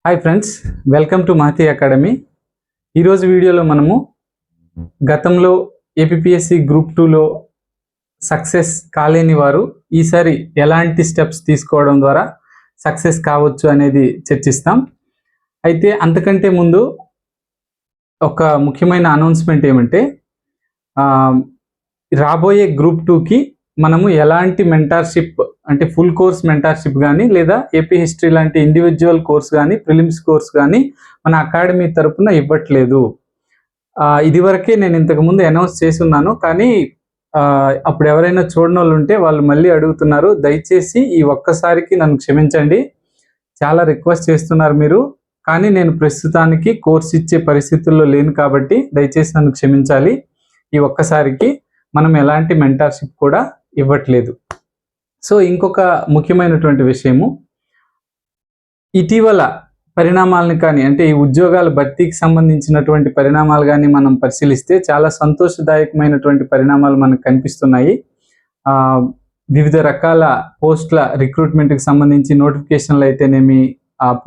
Hi friends, welcome to Mahathi academy. ఈరోజు వీడియోలో మనము గతంలో ఏపీఎస్సి గ్రూప్ 2లో సక్సెస్ కాలేని వారు ఈసారి ఎలాంటి స్టెప్స్ తీసుకోవడం ద్వారా సక్సెస్ కావచ్చు అనేది చర్చిస్తాం. అయితే అంతకంటే ముందు ఒక ముఖ్యమైన అనౌన్స్మెంట్ ఏమంటే రాబోయే గ్రూప్ 2కి మనము ఎలాంటి మెంటార్షిప్ అంటే ఫుల్ కోర్స్ మెంటార్షిప్ కానీ లేదా ఏపీ హిస్టరీ లాంటి ఇండివిజువల్ కోర్స్ కానీ ప్రిలిమ్స్ కోర్స్ కానీ మన అకాడమీ తరపున ఇవ్వట్లేదు. ఇదివరకే నేను ఇంతకుముందు అనౌన్స్ చేసి ఉన్నాను, కానీ అప్పుడు ఎవరైనా చూడని వాళ్ళు ఉంటే వాళ్ళు మళ్ళీ అడుగుతున్నారు. దయచేసి ఈ ఒక్కసారికి నన్ను క్షమించండి, చాలా రిక్వెస్ట్ చేస్తున్నారు మీరు, కానీ నేను ప్రస్తుతానికి కోర్స్ ఇచ్చే పరిస్థితుల్లో లేను కాబట్టి దయచేసి నన్ను క్షమించాలి. ఈ ఒక్కసారికి మనం ఎలాంటి మెంటార్షిప్ కూడా ఇవ్వట్లేదు. సో ఇంకొక ముఖ్యమైనటువంటి విషయము, ఇటీవల పరిణామాలను కానీ అంటే ఈ ఉద్యోగాల భర్తీకి సంబంధించినటువంటి పరిణామాలు కానీ మనం పరిశీలిస్తే చాలా సంతోషదాయకమైనటువంటి పరిణామాలు మనకు కనిపిస్తున్నాయి. వివిధ రకాల పోస్టుల రిక్రూట్మెంట్కి సంబంధించి నోటిఫికేషన్లు అయితేనేమి,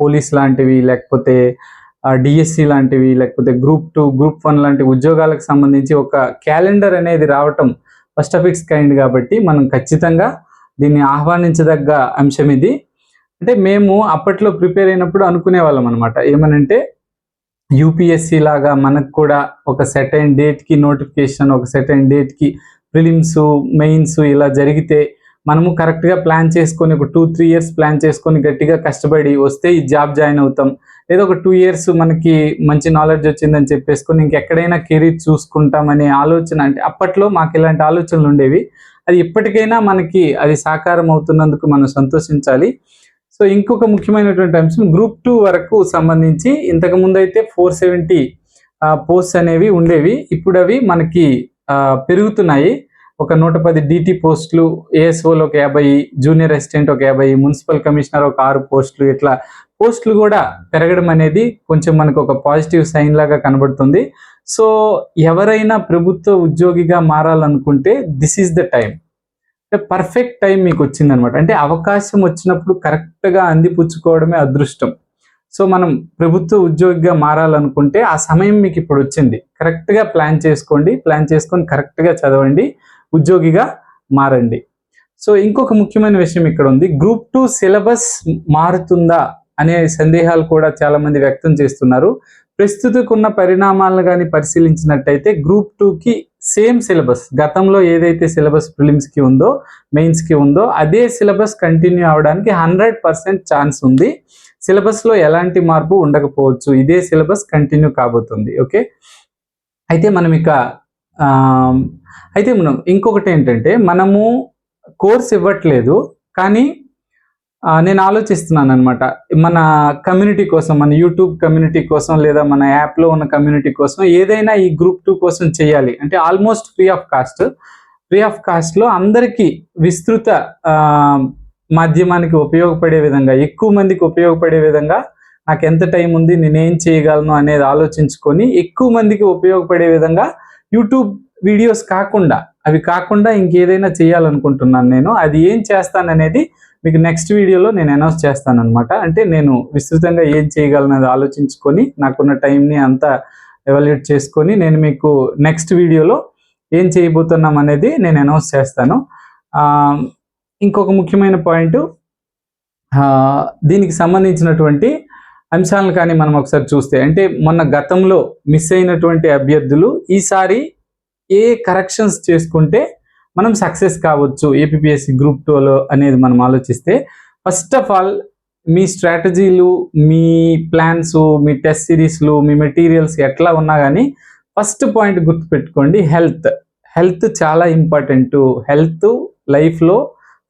పోలీస్ లాంటివి, లేకపోతే డిఎస్సి లాంటివి, లేకపోతే గ్రూప్ 2 గ్రూప్ 1 లాంటి ఉద్యోగాలకు సంబంధించి ఒక క్యాలెండర్ అనేది రావటం ఫస్ట్ ఆఫ్ ఇట్స్ కైండ్ కాబట్టి మనం ఖచ్చితంగా దీన్ని ఆహ్వానించదగ్గ అంశం ఇది. అంటే మేము అప్పట్లో ప్రిపేర్ అయినప్పుడు అనుకునే వాళ్ళం అనమాట, ఏమనంటే యూపీఎస్సి లాగా మనకు కూడా ఒక సెటైన్ డేట్కి నోటిఫికేషన్, ఒక సెటైన్ డేట్కి ప్రిలిమ్స్ మెయిన్స్ ఇలా జరిగితే మనము కరెక్ట్గా ప్లాన్ చేసుకొని ఒక 2-3 years ప్లాన్ చేసుకొని గట్టిగా కష్టపడి వస్తే ఈ జాబ్ జాయిన్ అవుతాం, లేదా ఒక 2 years మనకి మంచి నాలెడ్జ్ వచ్చిందని చెప్పేసుకొని ఇంకెక్కడైనా కెరీర్ చూసుకుంటామనే ఆలోచన, అంటే అప్పట్లో మాకు ఇలాంటి ఆలోచనలు ఉండేవి. అది ఇప్పటికైనా మనకి అది సాకారం అవుతున్నందుకు మనం సంతోషించాలి. సో ఇంకొక ముఖ్యమైనటువంటి అంశం, గ్రూప్ 2 వరకు సంబంధించి ఇంతకుముందు అయితే 470 పోస్ట్స్ అనేవి ఉండేవి. ఇప్పుడు అవి మనకి పెరుగుతున్నాయి. ఒక 110 డిటి పోస్టులు, ఏఎస్ఓలో ఒక 50, జూనియర్ అసిస్టెంట్ ఒక 50, మున్సిపల్ కమిషనర్ ఒక 6 పోస్టులు, ఇట్లా పోస్టులు కూడా పెరగడం అనేది కొంచెం మనకు ఒక పాజిటివ్ సైన్ లాగా కనబడుతుంది. సో ఎవరైనా ప్రభుత్వ ఉద్యోగిగా మారాలనుకుంటే this is the time, perfect time మీకు వచ్చిందనమాట. అంటే అవకాశం వచ్చినప్పుడు కరెక్ట్గా అందిపుచ్చుకోవడమే అదృష్టం. సో మనం ప్రభుత్వ ఉద్యోగిగా మారాలనుకుంటే ఆ సమయం మీకు ఇప్పుడు వచ్చింది. కరెక్ట్గా ప్లాన్ చేసుకోండి, ప్లాన్ చేసుకొని కరెక్ట్గా చదవండి, ఉద్యోగిగా మారండి. సో ఇంకొక ముఖ్యమైన విషయం ఇక్కడ ఉంది, గ్రూప్ 2 సిలబస్ మారుతుందా అనే సందేహాలు కూడా చాలా మంది వ్యక్తం చేస్తున్నారు. ప్రస్తుతకున్న పరిణామాలను కానీ పరిశీలించినట్టయితే గ్రూప్ 2కి సేమ్ సిలబస్, గతంలో ఏదైతే సిలబస్ ప్రిలిమ్స్కి ఉందో మెయిన్స్కి ఉందో అదే సిలబస్ కంటిన్యూ అవడానికి 100% ఛాన్స్ ఉంది. సిలబస్లో ఎలాంటి మార్పు ఉండకపోవచ్చు, ఇదే సిలబస్ కంటిన్యూ కాబోతుంది. ఓకే, అయితే మనం ఇంకొకటి ఏంటంటే మనము కోర్స్ ఇవ్వట్లేదు, కానీ నేను ఆలోచిస్తున్నాను అనమాట, మన కమ్యూనిటీ కోసం, మన యూట్యూబ్ కమ్యూనిటీ కోసం లేదా మన యాప్లో ఉన్న కమ్యూనిటీ కోసం ఏదైనా ఈ గ్రూప్ 2 కోసం చేయాలి అంటే ఆల్మోస్ట్ ఫ్రీ ఆఫ్ కాస్ట్లో అందరికీ విస్తృత మాధ్యమానికి ఉపయోగపడే విధంగా, ఎక్కువ మందికి ఉపయోగపడే విధంగా నాకు ఎంత టైం ఉంది, నేనేం చేయగలను అనేది ఆలోచించుకొని ఎక్కువ మందికి ఉపయోగపడే విధంగా యూట్యూబ్ వీడియోస్ కాకుండా ఇంకేదైనా చేయాలనుకుంటున్నాను నేను. అది ఏం చేస్తాననేది మీకు నెక్స్ట్ వీడియోలో నేను అనౌన్స్ చేస్తాను అనమాట. అంటే నేను విస్తృతంగా ఏం చేయగలనది ఆలోచించుకొని నాకున్న టైంని అంతా ఎవాల్యుయేట్ చేసుకొని నేను మీకు నెక్స్ట్ వీడియోలో ఏం చేయబోతున్నాం అనేది నేను అనౌన్స్ చేస్తాను. ఇంకొక ముఖ్యమైన పాయింట్, దీనికి సంబంధించినటువంటి అంశాలను కానీ మనం ఒకసారి చూస్తే, అంటే మొన్న గతంలో మిస్ అయినటువంటి అభ్యర్థులు ఈసారి ఏ కరెక్షన్స్ చేసుకుంటే మనం సక్సెస్ కావచ్చు ఏపీఎస్సి గ్రూప్ 2లో అనేది మనం ఆలోచిస్తే, ఫస్ట్ ఆఫ్ ఆల్ మీ స్ట్రాటజీలు, మీ ప్లాన్స్, మీ టెస్ట్ సిరీస్లు, మీ మెటీరియల్స్ ఎట్లా ఉన్నా కానీ ఫస్ట్ పాయింట్ గుర్తుపెట్టుకోండి, హెల్త్ చాలా ఇంపార్టెంట్. హెల్త్ లైఫ్లో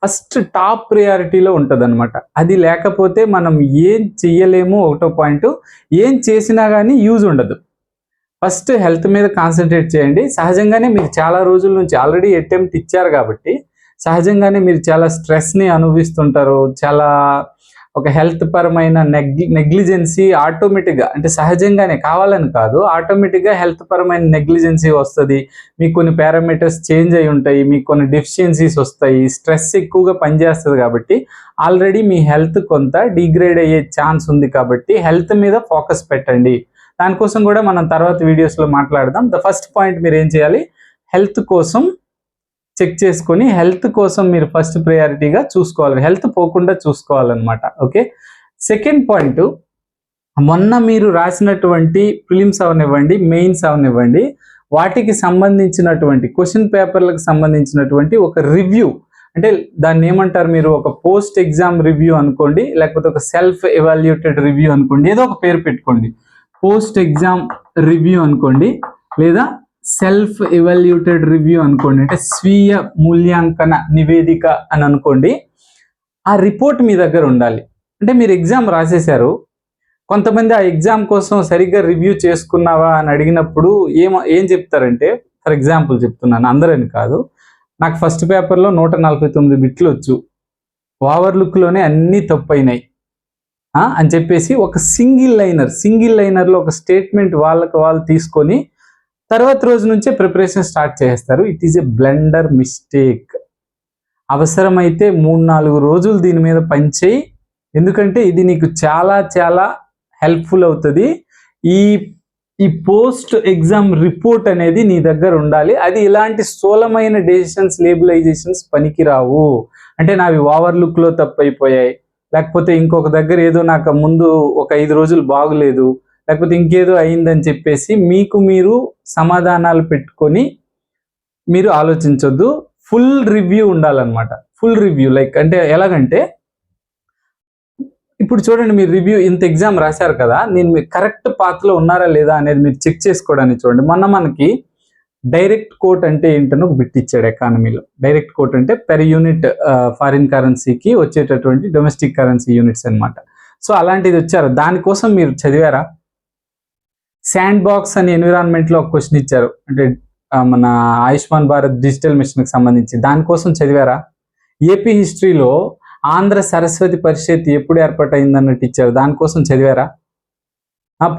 ఫస్ట్ టాప్ ప్రియారిటీలో ఉంటుంది అనమాట. అది లేకపోతే మనం ఏం చెయ్యలేము. ఒకటో పాయింట్, ఏం చేసినా కానీ యూజ్ ఉండదు. ఫస్ట్ హెల్త్ మీద కాన్సన్ట్రేట్ చేయండి. సహజంగానే మీరు చాలా రోజుల నుంచి ఆల్రెడీ అటెంప్ట్ ఇచ్చారు కాబట్టి సహజంగానే మీరు చాలా స్ట్రెస్ని అనుభవిస్తుంటారు, చాలా ఒక హెల్త్ పరమైన నెగ్లిజెన్సీ ఆటోమేటిక్గా, అంటే సహజంగానే కావాలని కాదు, ఆటోమేటిక్గా హెల్త్ పరమైన నెగ్లిజెన్సీ వస్తుంది. మీకు కొన్ని పారామీటర్స్ చేంజ్ అయి ఉంటాయి, మీకు కొన్ని డెఫిషియన్సీస్ వస్తాయి, స్ట్రెస్ ఎక్కువగా పనిచేస్తుంది. కాబట్టి ఆల్రెడీ మీ హెల్త్ కొంత డిగ్రేడ్ అయ్యే ఛాన్స్ ఉంది. కాబట్టి హెల్త్ మీద ఫోకస్ పెట్టండి. దానికోసం కూడా మనం తర్వాత వీడియోస్లో మాట్లాడదాం. ద ఫస్ట్ పాయింట్ మీరు ఏం చేయాలి, హెల్త్ కోసం చెక్ చేసుకొని హెల్త్ కోసం మీరు ఫస్ట్ ప్రయారిటీగా చూసుకోవాలి, హెల్త్ పోకుండా చూసుకోవాలన్నమాట. ఓకే, సెకండ్ పాయింట్, మొన్న మీరు రాసినటువంటి ప్రిలిమ్స్ అవనివ్వండి, మెయిన్స్ అవనివ్వండి, వాటికి సంబంధించినటువంటి క్వశ్చన్ పేపర్లకు సంబంధించినటువంటి ఒక రివ్యూ, అంటే దాన్ని ఏమంటారు మీరు, ఒక పోస్ట్ ఎగ్జామ్ రివ్యూ అనుకోండి, లేకపోతే ఒక సెల్ఫ్ ఎవాల్యుయేటెడ్ రివ్యూ అనుకోండి, ఏదో ఒక పేరు పెట్టుకోండి. పోస్ట్ ఎగ్జామ్ రివ్యూ అనుకోండి, లేదా సెల్ఫ్ ఎవాల్యుయేటెడ్ రివ్యూ అనుకోండి, అంటే స్వీయ మూల్యాంకన నివేదిక అని అనుకోండి. ఆ రిపోర్ట్ మీ దగ్గర ఉండాలి. అంటే మీరు ఎగ్జామ్ రాసేశారు, కొంతమంది ఆ ఎగ్జామ్ కోసం సరిగ్గా రివ్యూ చేసుకున్నావా అని అడిగినప్పుడు ఏం చెప్తారంటే, ఫర్ ఎగ్జాంపుల్ చెప్తున్నాను, అందరని కాదు, నాకు ఫస్ట్ పేపర్లో 149 బిట్లు వచ్చు, ఓవర్లుక్లోనే అన్నీ తప్పైనాయి అని చెప్పేసి ఒక సింగిల్ లైనర్లో ఒక స్టేట్మెంట్ వాళ్ళకి వాళ్ళు తీసుకొని తర్వాత రోజు నుంచే ప్రిపరేషన్ స్టార్ట్ చేస్తారు. It is a blunder mistake. అవసరమైతే 3-4 రోజులు దీని మీద పనిచేయి, ఎందుకంటే ఇది నీకు చాలా చాలా హెల్ప్ఫుల్ అవుతుంది. ఈ పోస్ట్ ఎగ్జామ్ రిపోర్ట్ అనేది నీ దగ్గర ఉండాలి. అది ఇలాంటి స్థూలమైన డెసిషన్స్, లేబులైజేషన్స్ పనికిరావు. అంటే నావి ఓవర్లుక్లో తప్పైపోయాయి, లేకపోతే ఇంకొక దగ్గర ఏదో నాకు ముందు ఒక 5 రోజులు బాగులేదు, లేకపోతే ఇంకేదో అయిందని చెప్పేసి మీకు మీరు సమాధానాలు పెట్టుకొని మీరు ఆలోచించొద్దు. ఫుల్ రివ్యూ ఉండాలన్నమాట. ఫుల్ రివ్యూ లైక్ అంటే ఎలాగంటే, ఇప్పుడు చూడండి, మీరు రివ్యూ ఇంత ఎగ్జామ్ రాశారు కదా, నేను మీరు కరెక్ట్ పాత్లో ఉన్నారా లేదా అనేది మీరు చెక్ చేసుకోవడానికి చూడండి. మొన్న మనకి డైరెక్ట్ కోట్ అంటే ఏంటని ఒక బిట్ ఇచ్చాడు ఎకానమీలో. డైరెక్ట్ కోట్ అంటే పెర్ యూనిట్ ఫారిన్ కరెన్సీకి వచ్చేటటువంటి డొమెస్టిక్ కరెన్సీ యూనిట్స్ అనమాట. సో అలాంటిది వచ్చారు, దానికోసం మీరు చదివారా? శాండ్ బాక్స్ అనే ఎన్విరాన్మెంట్లో ఒక క్వశ్చన్ ఇచ్చారు, అంటే మన ఆయుష్మాన్ భారత్ డిజిటల్ మిషన్కి సంబంధించి, దానికోసం చదివారా? ఏపీ హిస్టరీలో ఆంధ్ర సరస్వతి పరిషత్ ఎప్పుడు ఏర్పాటైంది అన్నట్టు ఇచ్చారు, దానికోసం చదివారా?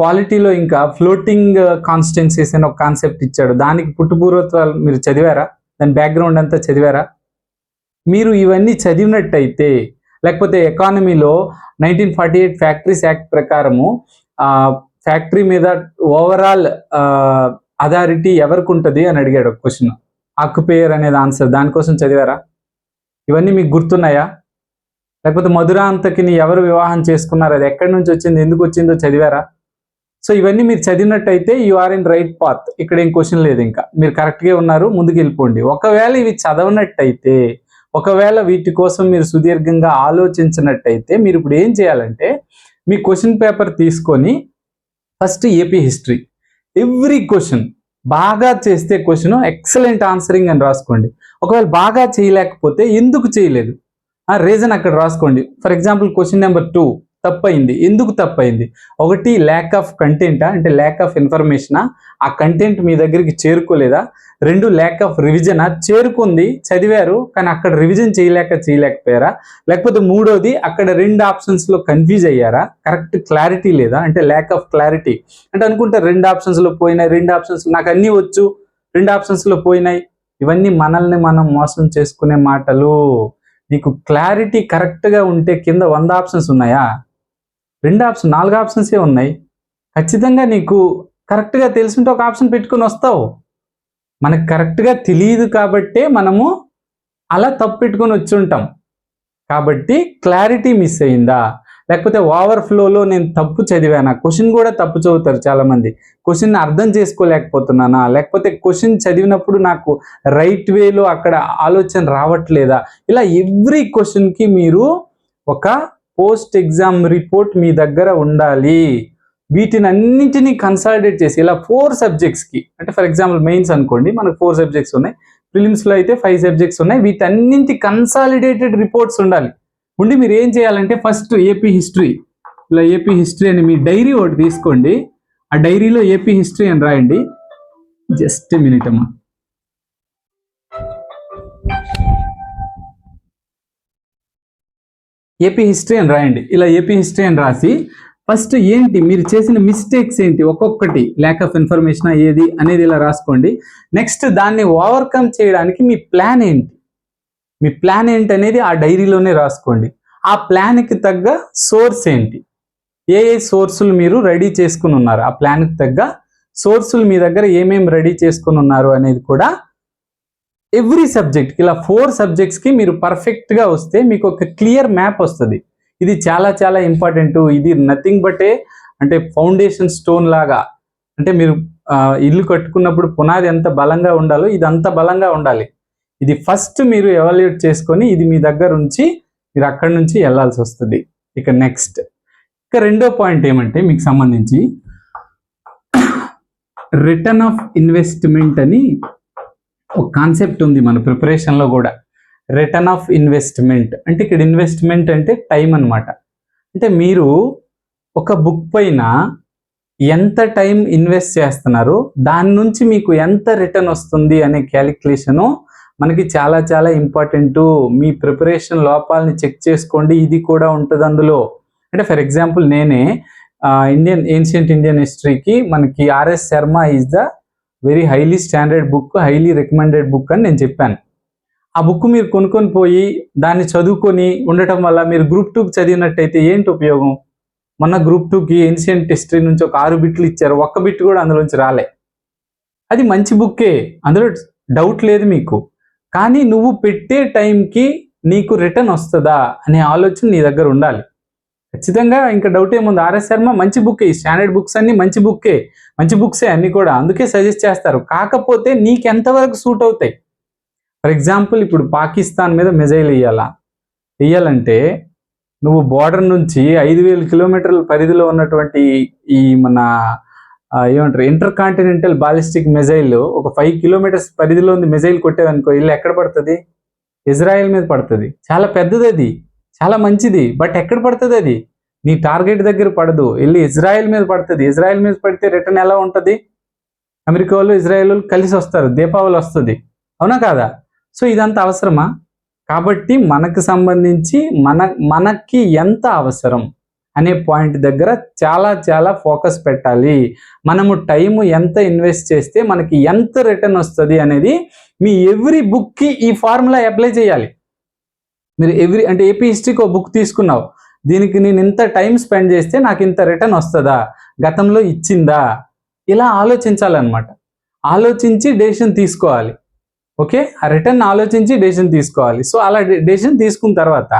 పాలిటీలో ఇంకా ఫ్లోటింగ్ కాన్స్టిట్యున్సీస్ అని ఒక కాన్సెప్ట్ ఇచ్చాడు, దానికి పుట్టుపూర్వత్వాలు మీరు చదివారా? దాని బ్యాక్గ్రౌండ్ అంతా చదివారా? మీరు ఇవన్నీ చదివినట్టయితే, లేకపోతే ఎకానమీలో 1948 ఫ్యాక్టరీస్ యాక్ట్ ప్రకారము ఫ్యాక్టరీ మీద ఓవరాల్ అథారిటీ ఎవరికి ఉంటుంది అని అడిగాడు ఒక క్వశ్చన్, ఆక్యుపేయర్ అనేది ఆన్సర్, దానికోసం చదివారా? ఇవన్నీ మీకు గుర్తున్నాయా? లేకపోతే మధురాంతకిని ఎవరు వివాహం చేసుకున్నారు, అది ఎక్కడి నుంచి వచ్చింది, ఎందుకు వచ్చిందో చదివారా? సో ఇవన్నీ మీరు చదివినట్టయితే you are in right path. ఇక్కడ ఏం క్వశ్చన్ లేదు, ఇంకా మీరు కరెక్ట్గా ఉన్నారు, ముందుకు వెళ్ళిపోండి. ఒకవేళ ఇవి చదవనట్టయితే, ఒకవేళ వీటి కోసం మీరు సుదీర్ఘంగా ఆలోచించినట్టయితే, మీరు ఇప్పుడు ఏం చేయాలంటే, మీ క్వశ్చన్ పేపర్ తీసుకొని first AP history every question బాగా చేస్తే క్వశ్చన్ ఎక్సలెంట్ ఆన్సరింగ్ అని రాసుకోండి. ఒకవేళ బాగా చేయలేకపోతే ఎందుకు చేయలేదు రీజన్ అక్కడ రాసుకోండి. ఫర్ ఎగ్జాంపుల్ క్వశ్చన్ నెంబర్ 2 తప్పైంది, ఎందుకు తప్పైంది? ఒకటి ల్యాక్ ఆఫ్ కంటెంటా, అంటే ల్యాక్ ఆఫ్ ఇన్ఫర్మేషనా, ఆ కంటెంట్ మీ దగ్గరికి చేరుకోలేదా? 2 ల్యాక్ ఆఫ్ రివిజనా, చేరుకుంది చదివారు కానీ అక్కడ రివిజన్ చేయలేకపోయారా? లేకపోతే 3వది అక్కడ 2 ఆప్షన్స్లో కన్ఫ్యూజ్ అయ్యారా, కరెక్ట్ క్లారిటీ లేదా, అంటే ల్యాక్ ఆఫ్ క్లారిటీ. అంటే అనుకుంటారు 2 ఆప్షన్స్లో పోయినాయి, 2 ఆప్షన్స్ నాకు అన్నీ వచ్చు, 2 ఆప్షన్స్లో పోయినాయి. ఇవన్నీ మనల్ని మనం మోసం చేసుకునే మాటలు. నీకు క్లారిటీ కరెక్ట్గా ఉంటే కింద 100 ఆప్షన్స్ ఉన్నాయా? 4 ఆప్షన్సే ఉన్నాయి. ఖచ్చితంగా నీకు కరెక్ట్గా తెలుసుంటే ఒక ఆప్షన్ పెట్టుకుని వస్తావు. మనకు కరెక్ట్గా తెలియదు కాబట్టే మనము అలా తప్పు పెట్టుకొని వచ్చి ఉంటాం. కాబట్టి క్లారిటీ మిస్ అయిందా, లేకపోతే ఓవర్ఫ్లోలో నేను తప్పు చదివానా, క్వశ్చన్ కూడా తప్పు చదువుతారు చాలామంది, క్వశ్చన్ అర్థం చేసుకోలేకపోతున్నానా, లేకపోతే క్వశ్చన్ చదివినప్పుడు నాకు రైట్ వేలో అక్కడ ఆలోచన రావట్లేదా, ఇలా ఎవ్రీ క్వశ్చన్కి మీరు ఒక పోస్ట్ ఎగ్జామ్ రిపోర్ట్ మీ దగ్గర ఉండాలి. వీటిని అన్నింటినీ కన్సాలిడేట్ చేసి ఇలా 4 సబ్జెక్ట్స్కి, అంటే ఫర్ ఎగ్జాంపుల్ మెయిన్స్ అనుకోండి, మనకు 4 సబ్జెక్ట్స్ ఉన్నాయి, ప్రిలిమ్స్లో అయితే 5 సబ్జెక్ట్స్ ఉన్నాయి, వీటన్నింటి కన్సాలిడేటెడ్ రిపోర్ట్స్ ఉండాలి. ఉండి మీరు ఏం చేయాలంటే ఫస్ట్ ఏపీ హిస్టరీ, ఇలా ఏపీ హిస్టరీ అని మీ డైరీ ఒకటి తీసుకోండి, ఆ డైరీలో ఏపీ హిస్టరీ అని రాయండి. జస్ట్ మినిట్ అమ్మా. ఏపీ హిస్టరీ అని రాయండి. ఇలా ఏపీ హిస్టరీ అని రాసి ఫస్ట్ ఏంటి మీరు చేసిన మిస్టేక్స్ ఏంటి, ఒక్కొక్కటి ల్యాక్ ఆఫ్ ఇన్ఫర్మేషన్ ఏది అనేది ఇలా రాసుకోండి. నెక్స్ట్ దాన్ని ఓవర్కమ్ చేయడానికి మీ ప్లాన్ ఏంటి, మీ ప్లాన్ ఏంటి అనేది ఆ డైరీలోనే రాసుకోండి. ఆ ప్లాన్కి తగ్గ సోర్స్ ఏంటి, ఏ సోర్సులు మీరు రెడీ చేసుకుని ఉన్నారు, ఆ ప్లాన్కి తగ్గ సోర్సులు మీ దగ్గర ఏమేమి రెడీ చేసుకుని ఉన్నారు అనేది కూడా ఎవ్రీ సబ్జెక్ట్కి ఇలా 4 సబ్జెక్ట్స్కి మీరు పర్ఫెక్ట్గా వస్తే మీకు ఒక క్లియర్ మ్యాప్ వస్తుంది. ఇది చాలా చాలా ఇంపార్టెంట్. ఇది నథింగ్ బట్ అంటే ఫౌండేషన్ స్టోన్ లాగా. అంటే మీరు ఇల్లు కట్టుకున్నప్పుడు పునాది ఎంత బలంగా ఉండాలో ఇది అంత బలంగా ఉండాలి. ఇది ఫస్ట్ మీరు ఎవాల్యుయేట్ చేసుకొని ఇది మీ దగ్గర ఉంచి మీరు అక్కడి నుంచి వెళ్ళాల్సి వస్తుంది. ఇక నెక్స్ట్ ఇక రెండో పాయింట్ ఏమంటే మీకు సంబంధించి రిటర్న్ ఆఫ్ ఇన్వెస్ట్మెంట్ అని ఒక కాన్సెప్ట్ ఉంది మన ప్రిపరేషన్లో కూడా. రిటర్న్ ఆఫ్ ఇన్వెస్ట్మెంట్ అంటే ఇక్కడ ఇన్వెస్ట్మెంట్ అంటే టైం అన్నమాట. అంటే మీరు ఒక బుక్ పైన ఎంత టైం ఇన్వెస్ట్ చేస్తున్నారు, దాని నుంచి మీకు ఎంత రిటర్న్ వస్తుంది అనే క్యాలిక్యులేషను మనకి చాలా చాలా ఇంపార్టెంట్. మీ ప్రిపరేషన్ లోపాలని చెక్ చేసుకోండి, ఇది కూడా ఉంటుంది అందులో. అంటే ఫర్ ఎగ్జాంపుల్ నేనే ఏన్షియంట్ ఇండియన్ హిస్టరీకి మనకి RS Sharma is the very highly standard book, highly recommended book అని నేను చెప్పాను. ఆ బుక్ మీరు కొనుక్కొని పోయి దాన్ని చదువుకొని ఉండటం వల్ల మీరు గ్రూప్ 2కి చదివినట్టయితే ఏంటి ఉపయోగం? మొన్న గ్రూప్ 2కి ఏన్షియంట్ హిస్టరీ నుంచి ఒక 6 బిట్లు ఇచ్చారు, ఒక్క బిట్ కూడా అందులోంచి రాలే. అది మంచి బుక్కే, అందులో డౌట్ లేదు మీకు. కానీ నువ్వు పెట్టే టైంకి నీకు రిటర్న్ వస్తుందా అనే ఆలోచన నీ దగ్గర ఉండాలి ఖచ్చితంగా. ఇంకా డౌట్ ఏముంది, ఆర్ఎస్ శర్మ మంచి బుక్కే, ఈ స్టాండర్డ్ బుక్స్ అన్ని మంచి బుక్సే అన్ని కూడా, అందుకే సజెస్ట్ చేస్తారు. కాకపోతే నీకు ఎంతవరకు సూట్ అవుతాయి? ఫర్ ఎగ్జాంపుల్ ఇప్పుడు పాకిస్తాన్ మీద మిజైల్ వేయాలంటే నువ్వు బోర్డర్ నుంచి 5,000 కిలోమీటర్ల పరిధిలో ఉన్నటువంటి ఈ మన ఏమంటారు ఇంటర్ కాంటినెంటల్ బాలిస్టిక్ మిజైల్ ఒక 5 కిలోమీటర్స్ పరిధిలో ఉంది మిజైల్ కొట్టేవనుకో, ఇల్లు ఎక్కడ పడుతుంది? ఇజ్రాయెల్ మీద పడుతుంది. చాలా పెద్దది అది, చాలా మంచిది. బట్ ఎక్కడ పడుతుంది అది? నీ టార్గెట్ దగ్గర పడదు, వెళ్ళి ఇజ్రాయెల్ మీద పడుతుంది. ఇజ్రాయెల్ మీద పడితే రిటర్న్ ఎలా ఉంటుంది? అమెరికా వాళ్ళు ఇజ్రాయెల్ వాళ్ళు కలిసి వస్తారు, దీపావళి వస్తుంది, అవునా కాదా? సో ఇదంతా అవసరమా? కాబట్టి మనకు సంబంధించి మనకి ఎంత అవసరం అనే పాయింట్ దగ్గర చాలా చాలా ఫోకస్ పెట్టాలి. మనము టైము ఎంత ఇన్వెస్ట్ చేస్తే మనకి ఎంత రిటర్న్ వస్తుంది అనేది మీ ఎవ్రీ బుక్కి ఈ ఫార్ములా అప్లై చేయాలి. మీరు అంటే ఏపీ హిస్టరీకి ఒక బుక్ తీసుకున్నావు, దీనికి నేను ఇంత టైం స్పెండ్ చేస్తే నాకు ఇంత రిటర్న్ వస్తుందా, గతంలో ఇచ్చిందా, ఇలా ఆలోచించాలన్నమాట. ఆలోచించి డెసిషన్ తీసుకోవాలి. ఓకే, ఆ రిటర్న్ ఆలోచించి డెసిషన్ తీసుకోవాలి. సో అలా డెసిషన్ తీసుకున్న తర్వాత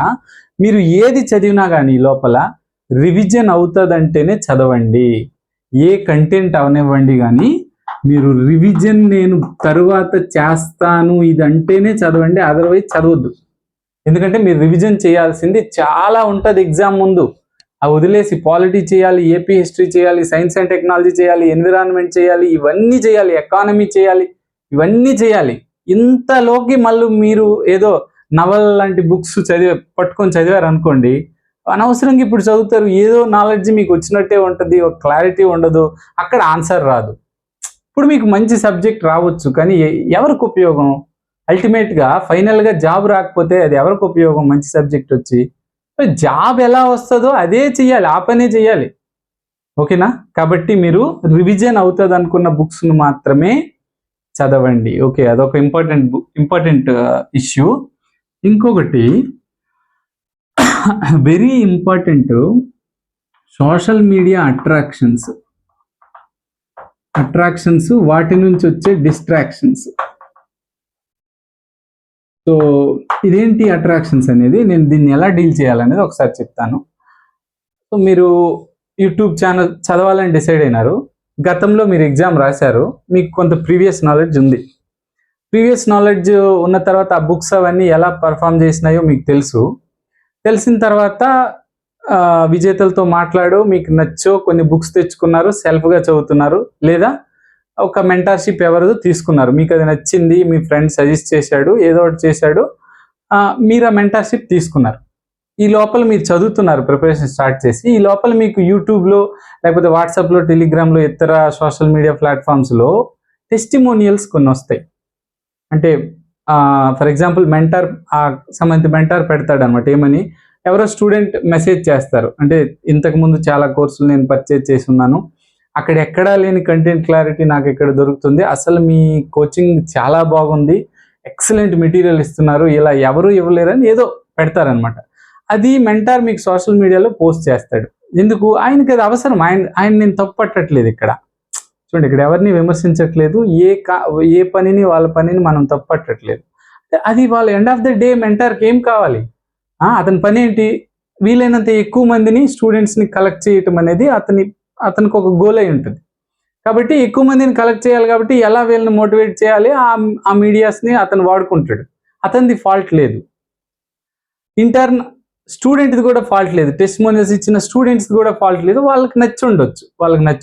మీరు ఏది చదివినా కానీ లోపల రివిజన్ అవుతుందంటేనే చదవండి. ఏ కంటెంట్ అవనివ్వండి కానీ మీరు రివిజన్ నేను తరువాత చేస్తాను ఇదంటేనే చదవండి, అదర్వైజ్ చదవద్దు. ఎందుకంటే మీరు రివిజన్ చేయాల్సింది చాలా ఉంటుంది ఎగ్జామ్ ముందు. ఆ వదిలేసి పాలిటీ చేయాలి, ఏపీ హిస్టరీ చేయాలి, సైన్స్ అండ్ టెక్నాలజీ చేయాలి, ఎన్విరాన్మెంట్ చేయాలి, ఇవన్నీ చేయాలి, ఎకానమీ చేయాలి, ఇవన్నీ చేయాలి. ఇంతలోకి మళ్ళీ మీరు ఏదో నవల్ లాంటి బుక్స్ పట్టుకొని చదివారు అనుకోండి, అనవసరంగా ఇప్పుడు చదువుతారు, ఏదో నాలెడ్జ్ మీకు వచ్చినట్టే ఉంటుంది, ఒక క్లారిటీ ఉండదు, అక్కడ ఆన్సర్ రాదు. ఇప్పుడు మీకు మంచి సబ్జెక్ట్ రావచ్చు కానీ ఎవరికి ఉపయోగం? అల్టిమేట్గా ఫైనల్గా జాబ్ రాకపోతే అది ఎవరికి ఉపయోగం? మంచి సబ్జెక్ట్ వచ్చి జాబ్ ఎలా వస్తుందో అదే చెయ్యాలి, ఆ పనే చెయ్యాలి. ఓకేనా? కాబట్టి మీరు రివిజన్ అవుతుంది అనుకున్న బుక్స్ను మాత్రమే చదవండి. ఓకే, అదొక ఇంపార్టెంట్ ఇష్యూ. ఇంకొకటి very important, social media attractions, వాటి నుంచి వచ్చే డిస్ట్రాక్షన్స్. సో ఇదేంటి అట్రాక్షన్స్ అనేది, నేను దీన్ని ఎలా డీల్ చేయాలనేది ఒకసారి చెప్తాను. సో మీరు యూట్యూబ్ ఛానల్ చదవాలని డిసైడ్ అయినారు, గతంలో మీరు ఎగ్జామ్ రాశారు, మీకు కొంత ప్రీవియస్ నాలెడ్జ్ ఉంది. ప్రీవియస్ నాలెడ్జ్ ఉన్న తర్వాత ఆ బుక్స్ అవన్నీ ఎలా పర్ఫామ్ చేసినాయో మీకు తెలిసిన తర్వాత విజేతలతో మాట్లాడు, మీకు నచ్చో కొన్ని బుక్స్ తెచ్చుకున్నారు, సెల్ఫ్గా చదువుతున్నారు, లేదా ఒక మెంటర్షిప్ ఎవరిదో తీసుకున్నారు, మీకు అది నచ్చింది, మీ ఫ్రెండ్ సజెస్ట్ చేశాడు, ఏదో ఒకటి చేశాడు, మీరు ఆ మెంటర్షిప్ తీసుకున్నారు. ఈ లోపల మీరు చదువుతున్నారు, ప్రిపరేషన్ స్టార్ట్ చేసి, ఈ లోపల మీకు యూట్యూబ్లో లేకపోతే వాట్సాప్లో, టెలిగ్రామ్లో, ఇతర సోషల్ మీడియా ప్లాట్ఫామ్స్లో టెస్టిమోనియల్స్ కొన్ని వస్తాయి. అంటే ఫర్ ఎగ్జాంపుల్ మెంటర్ సంబంధించి మెంటర్ పెడతాడు అనమాట, ఏమని, ఎవరో స్టూడెంట్ మెసేజ్ చేస్తారు, అంటే ఇంతకు ముందు చాలా కోర్సులు నేను పర్చేజ్ చేసి ఉన్నాను, అక్కడ ఎక్కడా లేని కంటెంట్ క్లారిటీ నాకు ఇక్కడ దొరుకుతుంది, అసలు మీ కోచింగ్ చాలా బాగుంది, ఎక్సలెంట్ మెటీరియల్ ఇస్తున్నారు, ఇలా ఎవరు ఇవ్వలేరని ఏదో పెడతారనమాట. అది మెంటార్ మీకు సోషల్ మీడియాలో పోస్ట్ చేస్తాడు. ఎందుకు? ఆయనకి అది అవసరం. ఆయన నేను తప్పు పట్టట్లేదు ఇక్కడ. చూడండి, ఇక్కడ ఎవరిని విమర్శించట్లేదు, ఏ పనిని వాళ్ళ పనిని మనం తప్పు పట్టట్లేదు. అది వాళ్ళ ఎండ్ ఆఫ్ ద డే మెంటార్కి ఏం కావాలి? అతని పని ఏంటి? వీలైనంత ఎక్కువ మందిని స్టూడెంట్స్ని కలెక్ట్ చేయటం అనేది అతనికి ఒక గోల్ అయి ఉంటుంది. కాబట్టి ఎక్కువ మందిని కలెక్ట్ చేయాలి, కాబట్టి ఎలా వీళ్ళని మోటివేట్ చేయాలి, ఆ మీడియాస్ని అతను వాడుకుంటాడు. అతనిది ఫాల్ట్ లేదు. ఇంటర్న్ స్టూడెంట్ది కూడా ఫాల్ట్ లేదు, టెస్టిమోనియల్స్ ఇచ్చిన స్టూడెంట్స్ కూడా ఫాల్ట్ లేదు. వాళ్ళకి నచ్చి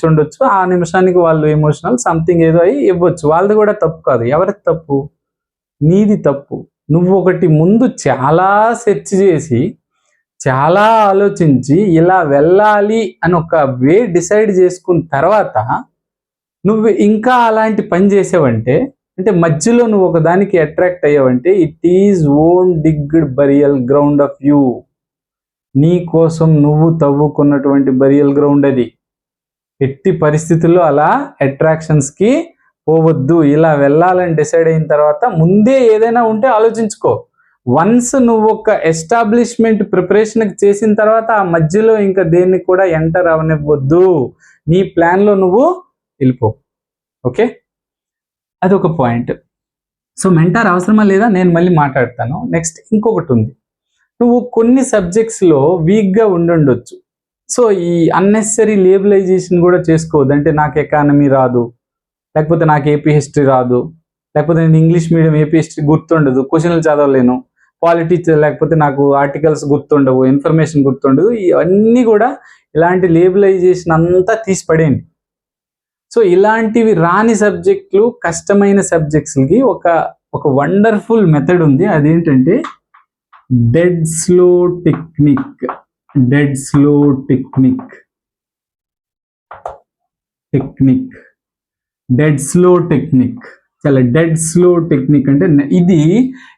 ఉండొచ్చు, ఆ నిమిషానికి వాళ్ళు ఎమోషనల్ సంథింగ్ ఏదో అయ్యి ఇవ్వచ్చు. వాళ్ళది కూడా తప్పు కాదు. ఎవరిది తప్పు? నీది తప్పు. నువ్వు ఒకటి ముందు చాలా సెర్చ్ చేసి, చాలా ఆలోచించి ఇలా వెళ్ళాలి అని ఒక వే డిసైడ్ చేసుకున్న తర్వాత నువ్వు ఇంకా అలాంటి పని చేసావంటే, అంటే మధ్యలో నువ్వు ఒక దానికి అట్రాక్ట్ అయ్యావంటే, it is own digged burial ground of you. నీ కోసం నువ్వు తవ్వుకున్నటువంటి బరియల్ గ్రౌండ్ అది. ఎట్టి పరిస్థితుల్లో అలా అట్రాక్షన్స్కి పోవద్దు. ఇలా వెళ్ళాలని డిసైడ్ అయిన తర్వాత ముందే ఏదైనా ఉంటే ఆలోచించుకో. వన్స్ నువ్వు ఒక ఎస్టాబ్లిష్మెంట్ ప్రిపరేషన్కి చేసిన తర్వాత ఆ మధ్యలో ఇంకా దేన్ని కూడా ఎంటర్ అవనివ్వద్దు. నీ ప్లాన్లో నువ్వు వెళ్ళిపో. ఓకే, అదొక పాయింట్. సో మెంటార్ అవసరమా లేదా నేను మళ్ళీ మాట్లాడతాను. నెక్స్ట్ ఇంకొకటి ఉంది. నువ్వు కొన్ని సబ్జెక్ట్స్లో వీక్గా ఉండొచ్చు. సో ఈ అన్నెసరీ లేబులైజేషన్ కూడా చేసుకోవద్దు. అంటే నాకు ఎకానమీ రాదు, లేకపోతే నాకు ఏపీ హిస్టరీ రాదు, లేకపోతే నేను ఇంగ్లీష్ మీడియం ఏపీ హిస్టరీ గుర్తుండదు, క్వశ్చన్లు చదవలేను, పాలిటిక్స్ లేకపోతే నాకు ఆర్టికల్స్ గుర్తుండవు, ఇన్ఫర్మేషన్ గుర్తుండదు. ఇవన్నీ కూడా ఇలాంటి లేబులైజేషన్ అంతా తీసి పడేయండి. సో ఇలాంటివి రాని సబ్జెక్టులు, కష్టమైన సబ్జెక్ట్స్కి ఒక వండర్ఫుల్ మెథడ్ ఉంది. అదేంటంటే డెడ్ స్లో టెక్నిక్. చాలా డెడ్ స్లో టెక్నిక్ అంటే ఇది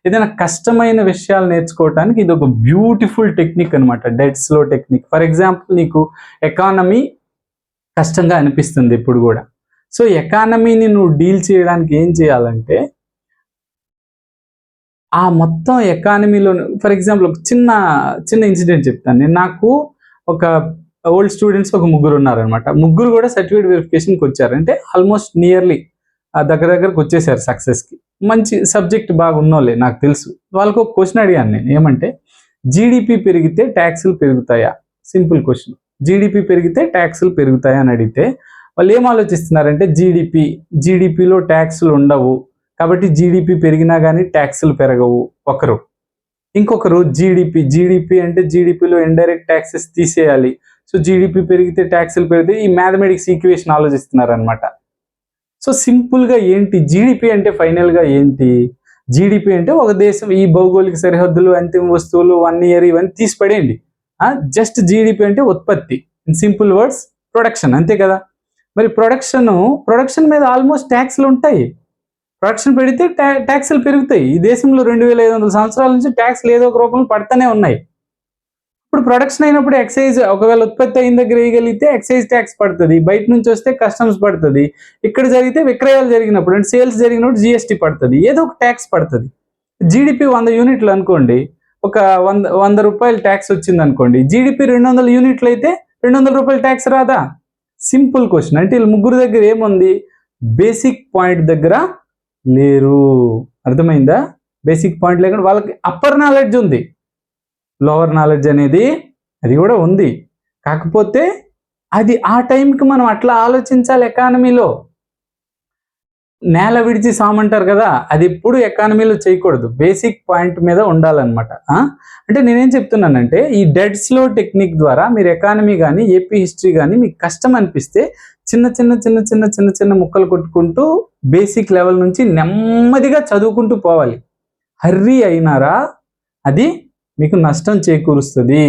ఏదైనా కష్టమైన విషయాలు నేర్చుకోవటానికి ఇది ఒక బ్యూటిఫుల్ టెక్నిక్ అనమాట, dead slow technique. For example, నీకు ఎకానమీ కష్టంగా అనిపిస్తుంది ఇప్పుడు కూడా. సో ఎకానమీని నువ్వు డీల్ చేయడానికి ఏం చేయాలంటే, ఆ మొత్తం ఎకానమీలో ఫర్ ఎగ్జాంపుల్ ఒక చిన్న ఇన్సిడెంట్ చెప్తాను. నాకు ఒక ఓల్డ్ స్టూడెంట్స్ ఒక ముగ్గురు ఉన్నారనమాట. ముగ్గురు కూడా సర్టిఫికేట్ వెరిఫికేషన్కి వచ్చారు. అంటే ఆల్మోస్ట్ నియర్లీ దగ్గరకు వచ్చేసారు సక్సెస్కి. మంచి సబ్జెక్ట్ బాగా ఉన్నోళ్ళే నాకు తెలుసు. వాళ్ళకు ఒక క్వశ్చన్ అడిగాను నేను, ఏమంటే జీడిపి పెరిగితే ట్యాక్సులు పెరుగుతాయా? Simple question. జీడిపి పెరిగితే ట్యాక్సులు పెరుగుతాయా అని అడిగితే వాళ్ళు ఏం ఆలోచిస్తున్నారంటే, జీడిపిలో ట్యాక్సులు ఉండవు కాబట్టి జీడిపి పెరిగినా కానీ ట్యాక్సులు పెరగవు ఒకరు. ఇంకొకరు జీడిపి అంటే జీడిపిలో ఇండైరెక్ట్ ట్యాక్సెస్ తీసేయాలి, సో జీడిపి పెరిగితే ట్యాక్సులు పెరిగితే ఈ మ్యాథమెటిక్స్ ఈక్వేషన్ ఆలోచిస్తున్నారు అనమాట. సో సింపుల్గా ఏంటి జీడిపి అంటే? ఫైనల్గా ఏంటి జీడిపి అంటే? ఒక దేశం ఈ భౌగోళిక సరిహద్దులు, అంతిమ వస్తువులు, 1 year ఇవన్నీ తీసి పడేయండి. జస్ట్ జీడిపి అంటే ఉత్పత్తి, ఇన్ సింపుల్ వర్డ్స్ ప్రొడక్షన్, అంతే కదా. మరి ప్రొడక్షన్ మీద ఆల్మోస్ట్ ట్యాక్స్లు ఉంటాయి. ప్రొడక్షన్ పెడితే ట్యాక్స్లు పెరుగుతాయి. ఈ దేశంలో 2500 సంవత్సరాల నుంచి ట్యాక్స్లు ఏదో ఒక రూపంలో పడుతూనే ఉన్నాయి. ఇప్పుడు ప్రొడక్షన్ అయినప్పుడు ఎక్సైజ్, ఒకవేళ ఉత్పత్తి అయిన దగ్గర వేయగలిగితే ఎక్సైజ్ ట్యాక్స్ పడుతుంది, బయట నుంచి వస్తే కస్టమ్స్ పడుతుంది, ఇక్కడ జరిగితే విక్రయాలు జరిగినప్పుడు అంటే సేల్స్ జరిగినప్పుడు జిఎస్టీ పడుతుంది, ఏదో ఒక ట్యాక్స్ పడుతుంది. జీడిపి 100 యూనిట్లు అనుకోండి, ఒక 100 రూపాయలు ట్యాక్స్ వచ్చింది అనుకోండి. జీడిపి 200 యూనిట్లు అయితే 200 రూపాయలు ట్యాక్స్ రాదా? Simple question. అంటే వీళ్ళు ముగ్గురు దగ్గర ఏముంది? బేసిక్ పాయింట్ దగ్గర లేరు. అర్థమైందా? బేసిక్ పాయింట్ లేకుండా వాళ్ళకి అప్పర్ నాలెడ్జ్ ఉంది, లోవర్ నాలెడ్జ్ అనేది అది కూడా ఉంది. కాకపోతే అది ఆ టైంకి మనం అట్లా ఆలోచించాలి. ఎకానమీలో నేల విడిచి సామంటారు కదా, అది ఎప్పుడు ఎకానమీలో చేయకూడదు, బేసిక్ పాయింట్ మీద ఉండాలన్నమాట. అంటే నేనేం చెప్తున్నానంటే, ఈ డెడ్ స్లో టెక్నిక్ ద్వారా మీరు ఎకానమీ కానీ ఏపీ హిస్టరీ కానీ మీకు కష్టం అనిపిస్తే చిన్న ముక్కలు కొట్టుకుంటూ బేసిక్ లెవెల్ నుంచి నెమ్మదిగా చదువుకుంటూ పోవాలి. హర్రీ అయినారా అది మీకు నష్టం చేకూరుస్తుంది.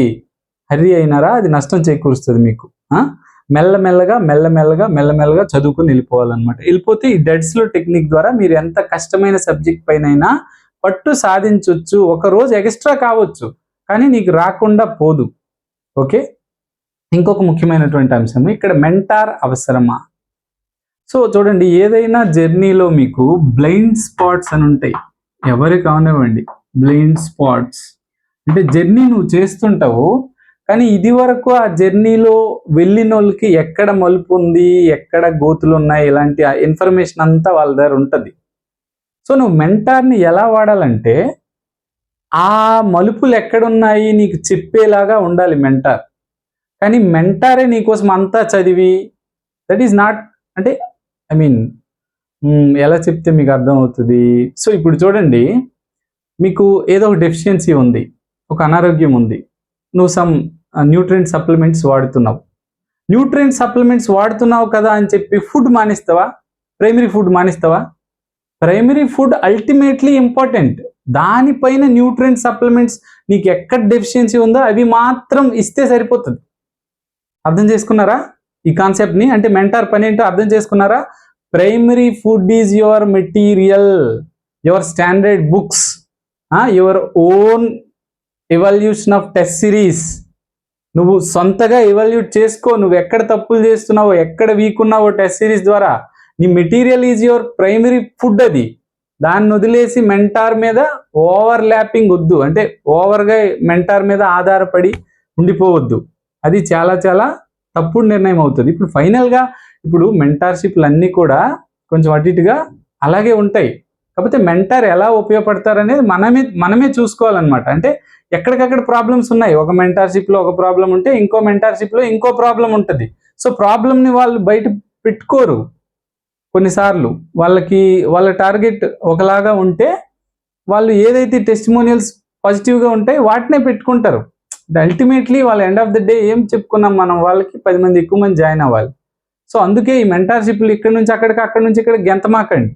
మీకు. మెల్లమెల్లగా చదువుకుని వెళ్ళిపోవాలన్నమాట. వెళ్ళిపోతే ఈ డెడ్ స్లో టెక్నిక్ ద్వారా మీరు ఎంత కష్టమైన సబ్జెక్ట్ పైన పట్టు సాధించవచ్చు. ఒక రోజు ఎక్స్ట్రా కావచ్చు, కానీ నీకు రాకుండా పోదు. ఓకే, ఇంకొక ముఖ్యమైనటువంటి అంశం ఇక్కడ మెంటార్ అవసరమా. సో చూడండి, ఏదైనా జర్నీలో మీకు బ్లైండ్ స్పాట్స్ అని ఉంటాయి, ఎవరికి అవనివ్వండి. బ్లైండ్ స్పాట్స్ అంటే జర్నీ నువ్వు చేస్తుంటావు, కానీ ఇది వరకు ఆ జర్నీలో వెళ్ళిన వాళ్ళకి ఎక్కడ మలుపు ఉంది, ఎక్కడ గోతులు ఉన్నాయి, ఇలాంటి ఇన్ఫర్మేషన్ అంతా వాళ్ళ దగ్గర ఉంటుంది. సో నువ్వు మెంటార్ని ఎలా వాడాలంటే ఆ మలుపులు ఎక్కడున్నాయి నీకు చెప్పేలాగా ఉండాలి మెంటార్. కానీ మెంటారే నీకోసం అంతా చదివి, దట్ ఈస్ నాట్, అంటే ఐ మీన్ ఎలా చెప్తే మీకు అర్థం అవుతుంది. సో ఇప్పుడు చూడండి, మీకు ఏదో ఒక డెఫిషియన్సీ ఉంది, ఒక అనారోగ్యం ఉంది, నువ్వు సమ్ న్యూట్రియంట్ సప్లిమెంట్స్ వాడుతున్నావు. న్యూట్రియంట్ సప్లిమెంట్స్ వాడుతున్నావు కదా అని చెప్పి ఫుడ్ మానేస్తావా? ప్రైమరీ ఫుడ్ మానేస్తావా? Primary food ultimately important. దానిపైన న్యూట్రియంట్ సప్లిమెంట్స్ నీకు ఎక్కడ డెఫిషియన్సీ ఉందో అవి మాత్రం ఇస్తే సరిపోతుంది. అర్థం చేసుకున్నారా ఈ కాన్సెప్ట్ని? అంటే మెంటార్ పని ఏంటో అర్థం చేసుకున్నారా? Primary food is your material, your standard books, your own evaluation of test series. నువ్వు సొంతగా ఎవాల్యూట్ చేసుకో, నువ్వు ఎక్కడ తప్పులు చేస్తున్నావో, ఎక్కడ వీక్ ఉన్నావో టెస్ట్ సిరీస్ ద్వారా. నీ material is your primary food. అది దాన్ని వదిలేసి మెంటార్ మీద ఓవర్ ల్యాపింగ్ వద్దు, అంటే ఓవర్గా మెంటార్ మీద ఆధారపడి ఉండిపోవద్దు. అది చాలా చాలా తప్పుడు నిర్ణయం అవుతుంది. ఇప్పుడు ఫైనల్గా ఇప్పుడు మెంటార్షిప్లు అన్నీ కూడా కొంచెం అటు ఇటుగా అలాగే ఉంటాయి. కాకపోతే మెంటార్ ఎలా ఉపయోగపడతారనేది మనమే చూసుకోవాలన్నమాట. అంటే ఎక్కడికక్కడ ప్రాబ్లమ్స్ ఉన్నాయి. ఒక మెంటార్షిప్లో ఒక ప్రాబ్లం ఉంటే ఇంకో మెంటార్షిప్లో ఇంకో ప్రాబ్లం ఉంటుంది. సో ప్రాబ్లమ్ని వాళ్ళు బయట పెట్టుకోరు. కొన్నిసార్లు వాళ్ళ టార్గెట్ ఒకలాగా ఉంటే వాళ్ళు ఏదైతే టెస్టిమోనియల్స్ పాజిటివ్గా ఉంటాయి వాటినే పెట్టుకుంటారు. అల్టిమేట్లీ వాళ్ళ ఎండ్ ఆఫ్ ద డే ఏం చెప్పుకున్నాం మనం, వాళ్ళకి 10 మంది ఎక్కువ మంది జాయిన్ అవ్వాలి. సో అందుకే ఈ మెంటార్షిప్లు ఇక్కడి నుంచి అక్కడికి, అక్కడి నుంచి ఇక్కడ గెంతమాకండి.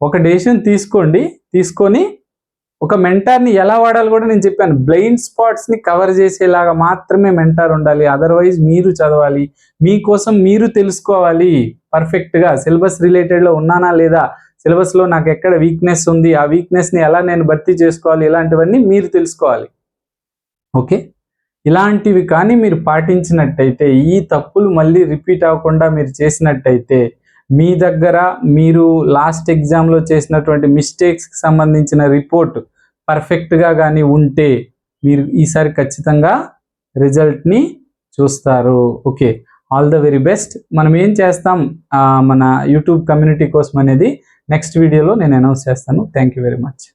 ఒక డెసిషన్ తీసుకొని ఒక మెంటార్ని ఎలా వాడాలి కూడా నేను చెప్పాను. బ్లైండ్ స్పాట్స్ని కవర్ చేసేలాగా మాత్రమే మెంటార్ ఉండాలి. అదర్వైజ్ మీరు చదవాలి, మీకోసం మీరు తెలుసుకోవాలి పర్ఫెక్ట్గా. సిలబస్ రిలేటెడ్లో ఉన్నానా లేదా, సిలబస్లో నాకు ఎక్కడ వీక్నెస్ ఉంది, ఆ వీక్నెస్ని ఎలా నేను భర్తీ చేసుకోవాలి, ఇలాంటివన్నీ మీరు తెలుసుకోవాలి. ఓకే, ఇలాంటివి కానీ మీరు పాటించినట్టయితే, ఈ తప్పులు మళ్ళీ రిపీట్ అవ్వకుండా మీరు చేసినట్టయితే, మీ దగ్గర మీరు లాస్ట్ ఎగ్జామ్లో చేసినటువంటి మిస్టేక్స్కి సంబంధించిన రిపోర్ట్ పర్ఫెక్ట్గా కానీ ఉంటే మీరు ఈసారి ఖచ్చితంగా రిజల్ట్ని చూస్తారు. Okay, all the very best. మనం ఏం చేస్తాం మన యూట్యూబ్ కమ్యూనిటీ కోసం అనేది నెక్స్ట్ వీడియోలో నేను అనౌన్స్ చేస్తాను. Thank you very much.